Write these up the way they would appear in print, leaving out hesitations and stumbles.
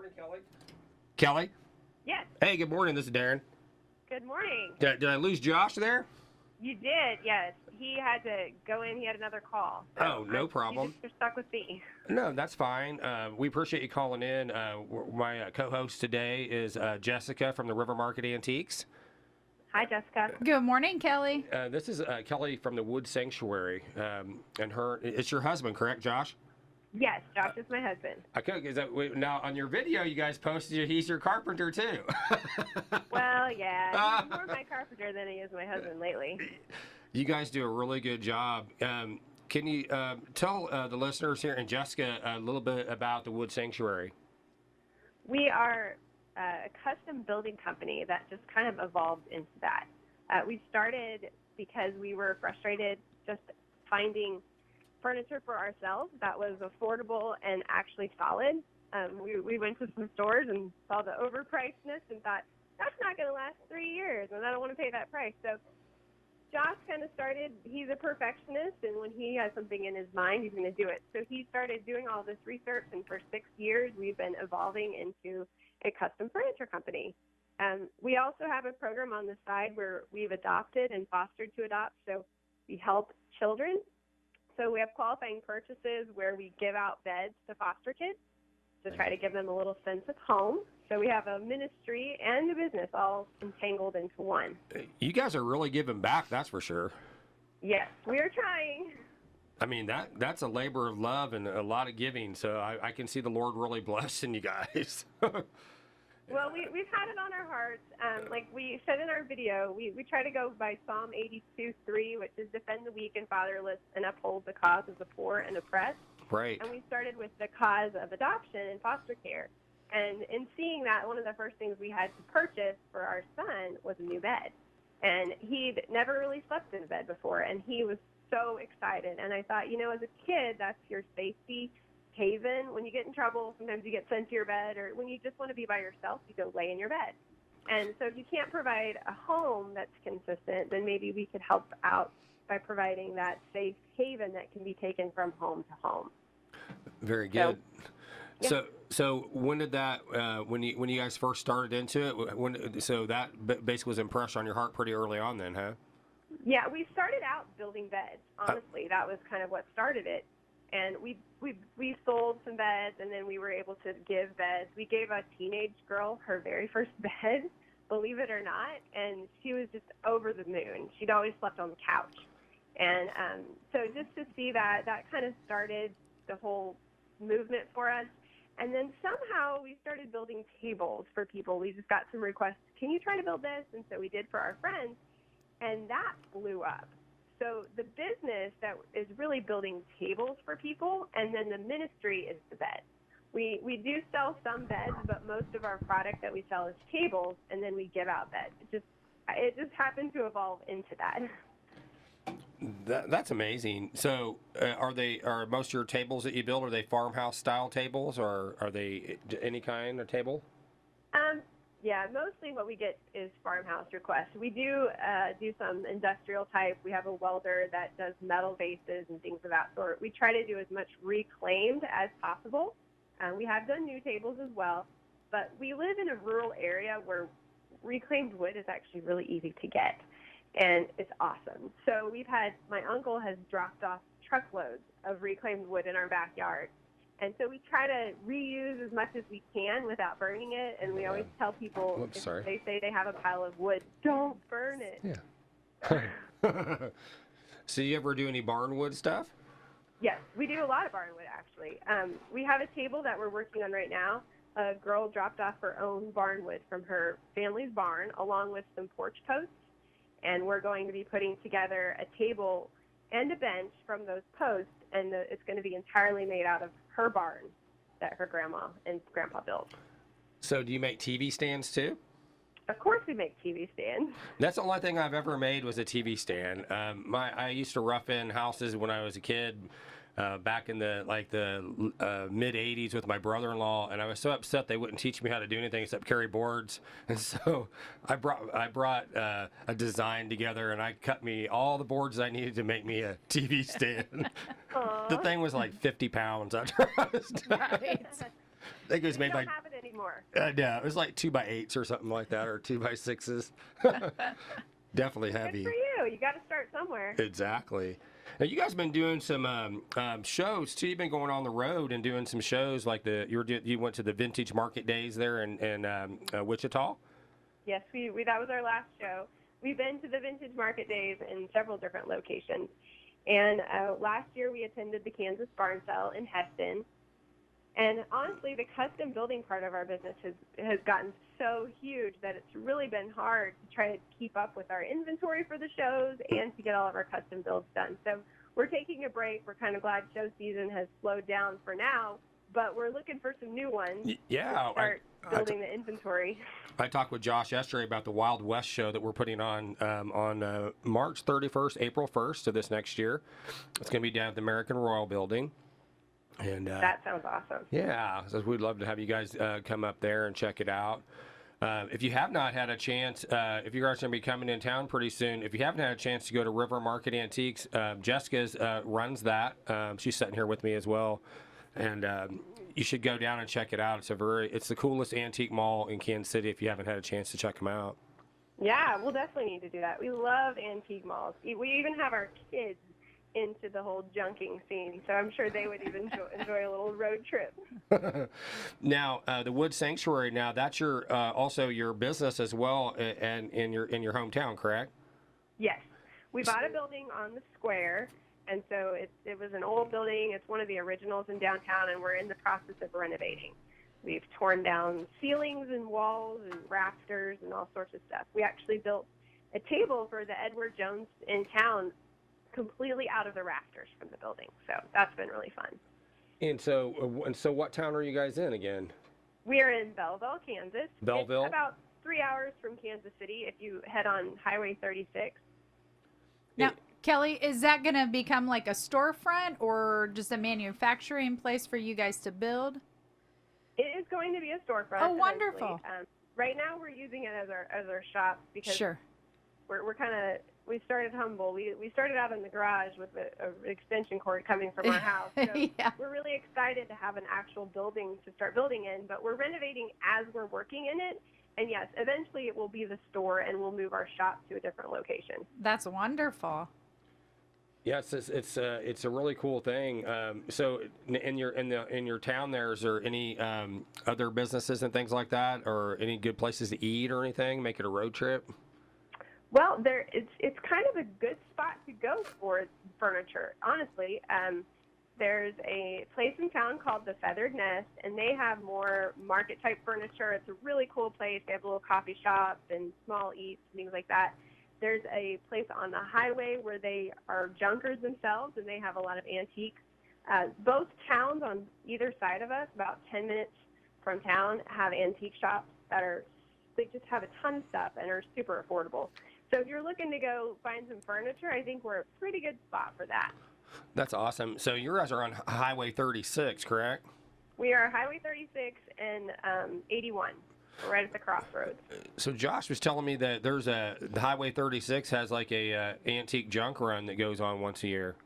morning, Kelly. Kelly? Yes. Hey, good morning. This is Darren. Good morning. Did I lose Josh there? You did, yes. He had to go in. He had another call. So Oh, no problem. You're stuck with me. No, that's fine. We appreciate you calling in. My co-host today is Jessica from the River Market Antiques. Hi, Jessica. Good morning, Kelly. This is Kelly from the Wood Sanctuary, and it's your husband, correct, Josh? Yes, Josh is my husband. Okay, now on your video you guys posted he's your carpenter too. Well, yeah, he's more my carpenter than he is my husband lately. You guys do a really good job. Can you tell the listeners here and Jessica a little bit about the Wood Sanctuary? We are a custom building company that just kind of evolved into that. We started because we were frustrated just finding furniture for ourselves that was affordable and actually solid. We went to some stores and saw the overpricedness and thought, that's not going to last 3 years, and I don't want to pay that price. So Josh kind of started, he's a perfectionist, and when he has something in his mind, he's going to do it. So he started doing all this research, and for 6 years, we've been evolving into a custom furniture company. We also have a program on the side where we've adopted and fostered to adopt, so we help children. So we have qualifying purchases where we give out beds to foster kids to try to give them a little sense of home. So we have a ministry and a business all entangled into one. You guys are really giving back, that's for sure. Yes, we are trying. I mean, that's a labor of love and a lot of giving, so I can see the Lord really blessing you guys. Well, we've had it on our hearts. Like we said in our video, we try to go by Psalm 82:3, which is defend the weak and fatherless and uphold the cause of the poor and oppressed. Right. And we started with the cause of adoption and foster care. And in seeing that, one of the first things we had to purchase for our son was a new bed. And he'd never really slept in a bed before, and he was so excited. And I thought, as a kid, that's your safety haven. When you get in trouble, sometimes you get sent to your bed, or when you just want to be by yourself, you go lay in your bed. And so if you can't provide a home that's consistent, then maybe we could help out by providing that safe haven that can be taken from home to home. Very good. Yeah. So when did that when you guys first started into it? So that basically was impressed on your heart pretty early on, then, huh? Yeah, we started out building beds. Honestly, that was kind of what started it. And we sold some beds, and then we were able to give beds. We gave a teenage girl her very first bed, believe it or not, and she was just over the moon. She'd always slept on the couch. And so just to see that kind of started the whole movement for us. And then somehow we started building tables for people. We just got some requests, can you try to build this? And so we did for our friends, and that blew up. So the business that is really building tables for people, and then the ministry is the bed. We do sell some beds, but most of our product that we sell is tables, and then we give out beds. It just happened to evolve into that. That's amazing. So are most of your tables that you build, are they farmhouse style tables, or are they any kind of table? Yeah, mostly what we get is farmhouse requests. We do some industrial type. We have a welder that does metal bases and things of that sort. We try to do as much reclaimed as possible. We have done new tables as well, but we live in a rural area where reclaimed wood is actually really easy to get, and it's awesome. So my uncle has dropped off truckloads of reclaimed wood in our backyard. And so we try to reuse as much as we can without burning it. And we always tell people, if they say they have a pile of wood, don't burn it. Yeah. So you ever do any barnwood stuff? Yes, we do a lot of barnwood, actually. We have a table that we're working on right now. A girl dropped off her own barnwood from her family's barn, along with some porch posts. And we're going to be putting together a table and a bench from those posts, and it's going to be entirely made out of her barn that her grandma and grandpa built. So do you make TV stands too? Of course we make TV stands. That's the only thing I've ever made was a TV stand. I used to rough in houses when I was a kid, back in the mid 80s with my brother-in-law, and I was so upset they wouldn't teach me how to do anything except carry boards. And so I brought a design together, and I cut me all the boards I needed to make me a TV stand. The thing was like 50 pounds after I was done. Right. I think it was made by. We don't have it more. No, it was like 2x8s or something like that, or 2x6s. Definitely heavy. Good for you. You got to start somewhere. Exactly. Now, you guys have been doing some shows too. You've been going on the road and doing some shows like you went to the Vintage Market Days there in Wichita. Yes, we that was our last show. We've been to the Vintage Market Days in several different locations. And last year we attended the Kansas Barn Sale in Heston. And honestly, the custom building part of our business has gotten so huge that it's really been hard to try to keep up with our inventory for the shows and to get all of our custom builds done. So we're taking a break. We're kind of glad show season has slowed down for now, but we're looking for some new ones Yeah, to start building the inventory. I talked with Josh yesterday about the Wild West show that we're putting on March 31st, April 1st of this next year. It's going to be down at the American Royal Building. And that sounds awesome. Yeah, so we'd love to have you guys come up there and check it out. If you have not had a chance, if you guys are going to be coming in town pretty soon, if you haven't had a chance to go to River Market Antiques, Jessica runs that. She's sitting here with me as well. And you should go down and check it out. It's the coolest antique mall in Kansas City if you haven't had a chance to check them out. Yeah, we'll definitely need to do that. We love antique malls. We even have our kids into the whole junking scene, so I'm sure they would even enjoy a little road trip. Now, the Wood Sanctuary. Now, that's your also your business as well, and in your hometown, correct? Yes, we bought a building on the square, and so it was an old building. It's one of the originals in downtown, and we're in the process of renovating. We've torn down ceilings and walls and rafters and all sorts of stuff. We actually built a table for the Edward Jones in town completely out of the rafters from the building. So that's been really fun. And so what town are you guys in again? We are in Belleville, Kansas. Belleville? It's about 3 hours from Kansas City if you head on Highway 36. Now, Kelly, is that going to become like a storefront or just a manufacturing place for you guys to build? It is going to be a storefront. Oh, wonderful. Right now we're using it as our shop because sure. we started humble. We started out in the garage with an extension cord coming from our house. So yeah. We're really excited to have an actual building to start building in, but we're renovating as we're working in it. And yes, eventually it will be the store, and we'll move our shop to a different location. That's wonderful. Yes, it's a really cool thing. So in your town there, is there any other businesses and things like that, or any good places to eat or anything? Make it a road trip. Well, it's kind of a good spot to go for furniture, honestly. There's a place in town called the Feathered Nest, and they have more market-type furniture. It's a really cool place. They have a little coffee shop and small eats, things like that. There's a place on the highway where they are junkers themselves, and they have a lot of antiques. Both towns on either side of us, about 10 minutes from town, have antique shops they just have a ton of stuff and are super affordable. So if you're looking to go find some furniture, I think we're a pretty good spot for that. That's awesome. So you guys are on Highway 36, correct? We are Highway 36 and 81. We're right at the crossroads. So Josh was telling me that the Highway 36 has like a antique junk run that goes on once a year.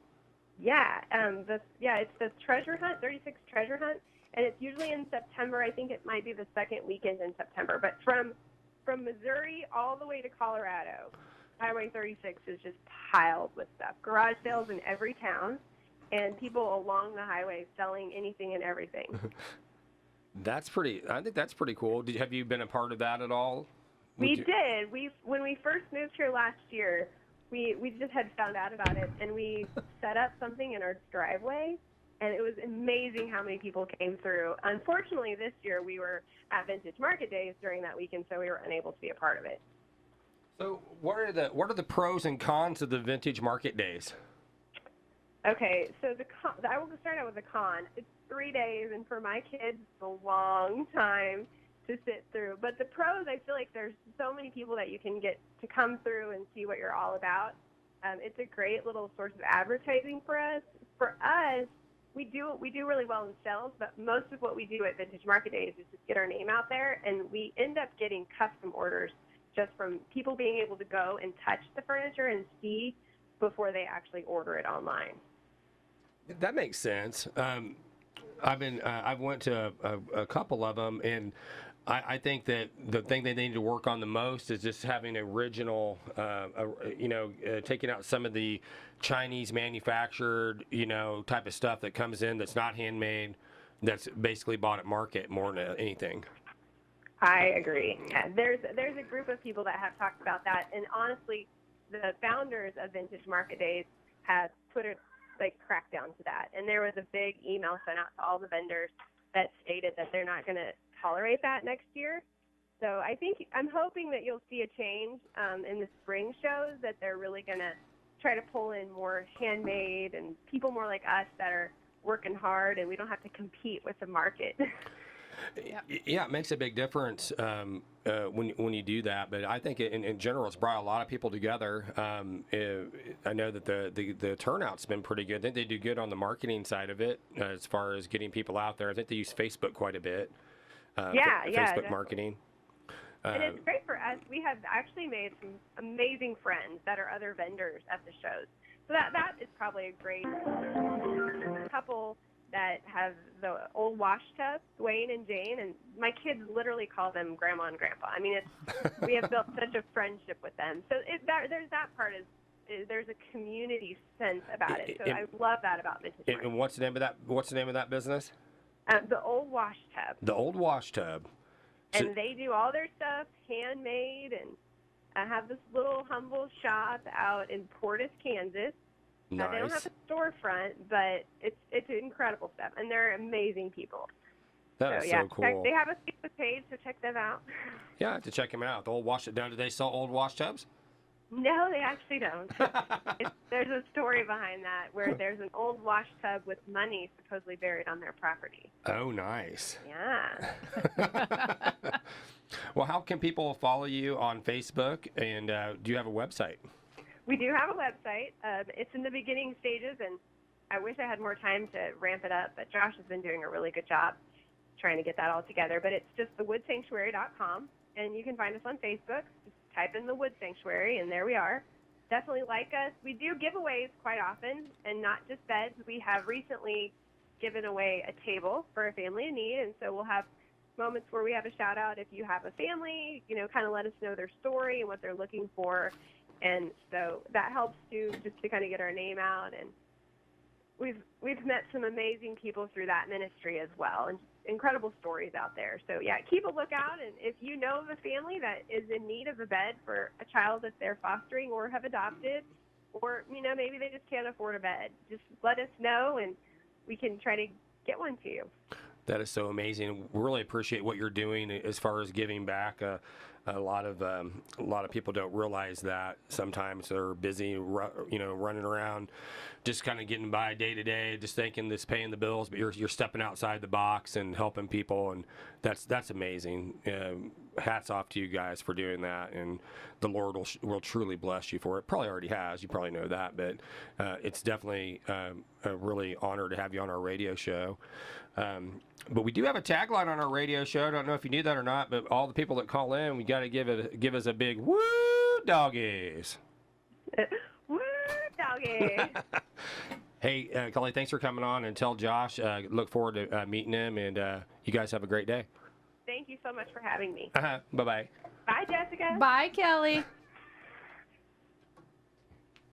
Yeah, it's the Treasure Hunt, 36 Treasure Hunt, and it's usually in September. I think it might be the second weekend in September. But from Missouri all the way to Colorado, Highway 36 is just piled with stuff. Garage sales in every town, and people along the highway selling anything and everything. I think that's pretty cool. Have you been a part of that at all? We did. When we first moved here last year, we just had found out about it, and we set up something in our driveway, and it was amazing how many people came through. Unfortunately, this year we were at Vintage Market Days during that weekend, so we were unable to be a part of it. So what are the pros and cons of the Vintage Market Days? Okay, so I will start out with the con. It's 3 days, and for my kids, it's a long time to sit through. But the pros, I feel like there's so many people that you can get to come through and see what you're all about. It's a great little source of advertising for us. For us, we do really well in sales, but most of what we do at Vintage Market Days is just get our name out there, and we end up getting custom orders just from people being able to go and touch the furniture and see before they actually order it online. That makes sense. I've went to a couple of them, and I think that the thing they need to work on the most is just having original, taking out some of the Chinese manufactured, type of stuff that comes in that's not handmade, that's basically bought at market more than anything. I agree. Yeah, there's a group of people that have talked about that, and honestly, the founders of Vintage Market Days have put a crackdown to that. And there was a big email sent out to all the vendors that stated that they're not going to tolerate that next year. So I'm hoping that you'll see a change in the spring shows, that they're really going to try to pull in more handmade and people more like us that are working hard, and we don't have to compete with the market. Yeah, it makes a big difference when you do that. But I think in general, it's brought a lot of people together. I know that the turnout's been pretty good. I think they do good on the marketing side of it as far as getting people out there. I think they use Facebook quite a bit. Facebook marketing. And it's great for us. We have actually made some amazing friends that are other vendors at the shows. So that is probably a great couple that have the old wash tub, Dwayne and Jane, and my kids literally call them Grandma and Grandpa. I mean, we have built such a friendship with them. So there's that part there's a community sense about it. So I love that about Vintage Market. And what's the name of that? What's the name of that business? The Old Wash Tub. The Old Wash Tub. So, and they do all their stuff handmade, and I have this little humble shop out in Portis, Kansas. Nice. They don't have a storefront, but it's incredible stuff, and they're amazing people. That is so cool. They have a Facebook page, so check them out. Yeah, I have to check them out. The Old Wash Tub. Do they sell old wash tubs? No, they actually don't. There's a story behind that where there's an old wash tub with money supposedly buried on their property. Oh, nice. Yeah. Well, how can people follow you on Facebook, and do you have a website? We do have a website. It's in the beginning stages, and I wish I had more time to ramp it up, but Josh has been doing a really good job trying to get that all together. But it's just thewoodsanctuary.com, and you can find us on Facebook. Just type in The Wood Sanctuary, and there we are. Definitely like us. We do giveaways quite often, and not just beds. We have recently given away a table for a family in need, and so we'll have moments where we have a shout-out if you have a family, kind of let us know their story and what they're looking for. And so that helps too, just to kind of get our name out. And we've met some amazing people through that ministry as well, and incredible stories out there. So yeah, keep a lookout. And if you know of a family that is in need of a bed for a child that they're fostering or have adopted, or maybe they just can't afford a bed, just let us know, and we can try to get one to you. That is so amazing. We really appreciate what you're doing as far as giving back. A lot of people don't realize that. Sometimes they're busy, running around, just kind of getting by day to day, just thinking this paying the bills. But you're stepping outside the box and helping people, and that's amazing. Hats off to you guys for doing that, and the Lord will truly bless you for it. Probably already has. You probably know that, but it's definitely a really honor to have you on our radio show. But we do have a tagline on our radio show. I don't know if you knew that or not, but all the people that call in, we got to give us a big woo doggies. Woo doggy. Hey, Kelly, thanks for coming on, and tell Josh, look forward to meeting him, and you guys have a great day. Thank you so much for having me. Bye-bye. Bye, Jessica. Bye, Kelly.